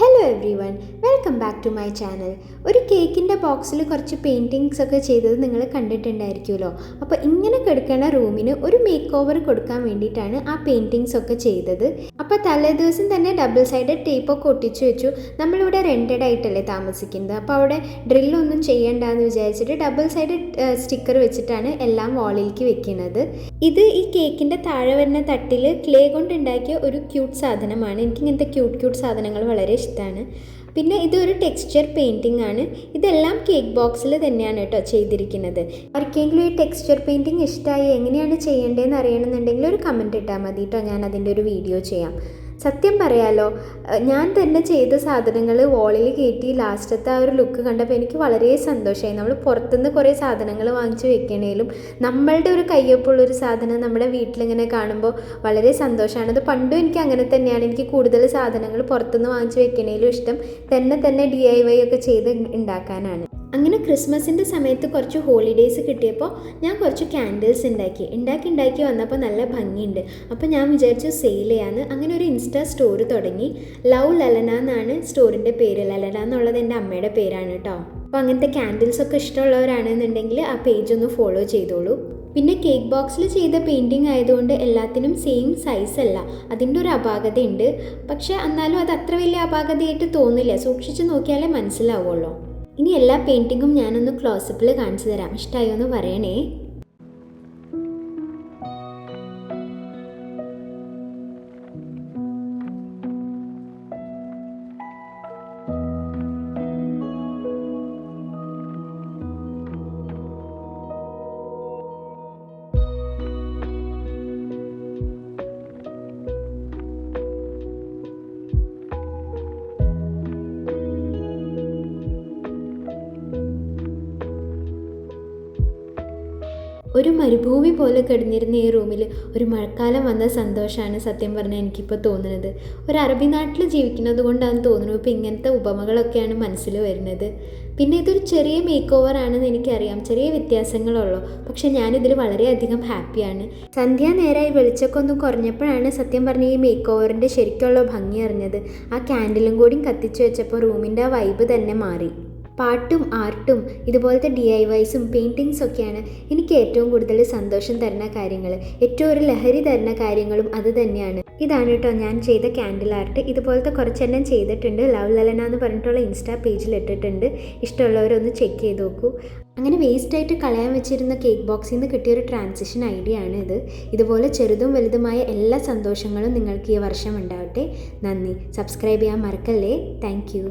Hello everyone, welcome back to my channel. ഒരു കേക്കിൻ്റെ ബോക്സിൽ കുറച്ച് പെയിൻറ്റിങ്സ് ഒക്കെ ചെയ്തത് നിങ്ങൾ കണ്ടിട്ടുണ്ടായിരിക്കുമല്ലോ. അപ്പോൾ ഇങ്ങനെ കിടക്കുന്ന റൂമിന് ഒരു മേക്ക് ഓവർ കൊടുക്കാൻ വേണ്ടിയിട്ടാണ് ആ പെയിൻറ്റിങ്സ് ഒക്കെ ചെയ്തത്. അപ്പോൾ തലേ ദിവസം തന്നെ ഡബിൾ സൈഡഡ് ടേപ്പൊക്കെ ഒട്ടിച്ചു വെച്ചു. നമ്മളിവിടെ റെൻറ്റഡ് ആയിട്ടല്ലേ താമസിക്കുന്നത്, അപ്പോൾ അവിടെ ഡ്രില്ലൊന്നും ചെയ്യണ്ടെന്ന് വിചാരിച്ചിട്ട് ഡബിൾ സൈഡഡ് സ്റ്റിക്കർ വെച്ചിട്ടാണ് എല്ലാം വാളിലേക്ക് വെക്കുന്നത്. ഇത് ഈ കേക്കിൻ്റെ താഴെ വരുന്ന തട്ടിൽ ക്ലേ കൊണ്ട് ഉണ്ടാക്കിയ ഒരു ക്യൂട്ട് സാധനമാണ്. എനിക്കിങ്ങനത്തെ ക്യൂട്ട് സാധനങ്ങൾ വളരെ ഇഷ്ടമാണ്. പിന്നെ ഇതൊരു ടെക്സ്ചർ പെയിൻറ്റിംഗ് ആണ്. ഇതെല്ലാം കേക്ക് ബോക്സിൽ തന്നെയാണ് കേട്ടോ ചെയ്തിരിക്കുന്നത്. ആർക്കെങ്കിലും ഈ ടെക്സ്ചർ പെയിൻറ്റിങ് ഇഷ്ടമായി എങ്ങനെയാണ് ചെയ്യേണ്ടതെന്ന് അറിയണമെന്നുണ്ടെങ്കിൽ ഒരു കമൻറ്റ് ഇട്ടാൽ മതി കേട്ടോ, ഞാൻ അതിൻ്റെ ഒരു വീഡിയോ ചെയ്യാം. സത്യം പറയാലോ, ഞാൻ തന്നെ ചെയ്ത സാധനങ്ങൾ വോളിൽ കയറ്റി ലാസ്റ്റത്തെ ആ ഒരു ലുക്ക് കണ്ടപ്പോൾ എനിക്ക് വളരെ സന്തോഷമായി. നമ്മൾ പുറത്തുനിന്ന് കുറേ സാധനങ്ങൾ വാങ്ങിച്ച് വെക്കണേലും നമ്മളുടെ ഒരു കയ്യൊപ്പുള്ളൊരു സാധനം നമ്മുടെ വീട്ടിലിങ്ങനെ കാണുമ്പോൾ വളരെ സന്തോഷമാണ്. അത് പണ്ടും എനിക്ക് അങ്ങനെ തന്നെയാണ്. എനിക്ക് കൂടുതൽ സാധനങ്ങൾ പുറത്തുനിന്ന് വാങ്ങിച്ച് വെക്കണേലും ഇഷ്ടം തന്നെ DIY ഒക്കെ ചെയ്ത് ഉണ്ടാക്കാനാണ്. അങ്ങനെ ക്രിസ്മസിൻ്റെ സമയത്ത് കുറച്ച് ഹോളിഡേയ്സ് കിട്ടിയപ്പോൾ ഞാൻ കുറച്ച് ക്യാൻഡിൽസ് ഉണ്ടാക്കി വന്നപ്പോൾ നല്ല ഭംഗിയുണ്ട്. അപ്പോൾ ഞാൻ വിചാരിച്ചു സെയിൽ ചെയ്യാമെന്ന്. അങ്ങനെ ഒരു ഇൻസ്റ്റാ സ്റ്റോർ തുടങ്ങി. ലവ് ലലന എന്നാണ് സ്റ്റോറിൻ്റെ പേര്. ലലന എന്നുള്ളത് എൻ്റെ അമ്മയുടെ പേരാണ് കേട്ടോ. അപ്പോൾ അങ്ങനത്തെ ക്യാൻഡിൽസൊക്കെ ഇഷ്ടമുള്ളവരാണെന്നുണ്ടെങ്കിൽ ആ പേജ് ഒന്ന് ഫോളോ ചെയ്തോളൂ. പിന്നെ കേക്ക് ബോക്സിൽ ചെയ്ത പെയിൻറ്റിങ് ആയതുകൊണ്ട് എല്ലാത്തിനും സെയിം സൈസ് അല്ല, അതിൻ്റെ ഒരു അപാകതയുണ്ട്. പക്ഷേ എന്നാലും അത് അത്ര വലിയ അപാകതയായിട്ട് തോന്നില്ല, സൂക്ഷിച്ച് നോക്കിയാലേ മനസ്സിലാവുള്ളൂ. ഇനി എല്ലാ പെയിൻറ്റിങ്ങും ഞാനൊന്ന് ക്ലോസപ്പിൽ കാണിച്ചു തരാം, ഇഷ്ടമായോ എന്ന് പറയണേ. ഒരു മരുഭൂമി പോലെ കിടന്നിരുന്ന ഈ റൂമിൽ ഒരു മഴക്കാലം വന്ന സന്തോഷമാണ് സത്യം പറഞ്ഞാൽ എനിക്കിപ്പോൾ തോന്നുന്നത്. ഒരു അറബി നാട്ടിൽ ജീവിക്കുന്നത് കൊണ്ടാണ് തോന്നുന്നു ഇപ്പോൾ ഇങ്ങനത്തെ ഉപമകളൊക്കെയാണ് മനസ്സിൽ വരുന്നത്. പിന്നെ ഇതൊരു ചെറിയ മേക്ക് ഓവർ ആണെന്ന് എനിക്കറിയാം, ചെറിയ വ്യത്യാസങ്ങളുള്ളൂ. പക്ഷെ ഞാനിതിൽ വളരെയധികം ഹാപ്പിയാണ്. സന്ധ്യാനേരമായി വെളിച്ചമൊക്കെ ഒന്ന് കുറഞ്ഞപ്പോഴാണ് സത്യം പറഞ്ഞ ഈ മേക്ക് ഓവറിൻ്റെ ശരിക്കുള്ള ഭംഗി അറിഞ്ഞത്. ആ ക്യാൻഡിലും കൂടി കത്തിച്ചു വെച്ചപ്പോൾ റൂമിൻ്റെ ആ വൈബ് തന്നെ മാറി. പാട്ടും ആർട്ടും ഇതുപോലത്തെ DIYസും പെയിൻറ്റിങ്സൊക്കെയാണ് എനിക്ക് ഏറ്റവും കൂടുതൽ സന്തോഷം തരുന്ന കാര്യങ്ങൾ. ഏറ്റവും ഒരു ലഹരി തരുന്ന കാര്യങ്ങളും അത് തന്നെയാണ്. ഇതാണ് കേട്ടോ ഞാൻ ചെയ്ത ക്യാൻഡിൽ ആർട്ട്. ഇതുപോലത്തെ കുറച്ചെണ്ണം ചെയ്തിട്ടുണ്ട്. ലവ് ലലന എന്ന് പറഞ്ഞിട്ടുള്ള ഇൻസ്റ്റാ പേജിൽ ഇട്ടിട്ടുണ്ട്. ഇഷ്ടമുള്ളവരൊന്ന് ചെക്ക് ചെയ്ത് നോക്കൂ. അങ്ങനെ വേസ്റ്റായിട്ട് കളയാൻ വെച്ചിരുന്ന കേക്ക് ബോക്സിൽ നിന്ന് കിട്ടിയൊരു ട്രാൻസിഷൻ ഐഡിയ ആണ് ഇത്. ഇതുപോലെ ചെറുതും വലുതുമായ എല്ലാ സന്തോഷങ്ങളും നിങ്ങൾക്ക് ഈ വർഷം ഉണ്ടാവട്ടെ. നന്ദി. സബ്സ്ക്രൈബ് ചെയ്യാൻ മറക്കല്ലേ. Thank you.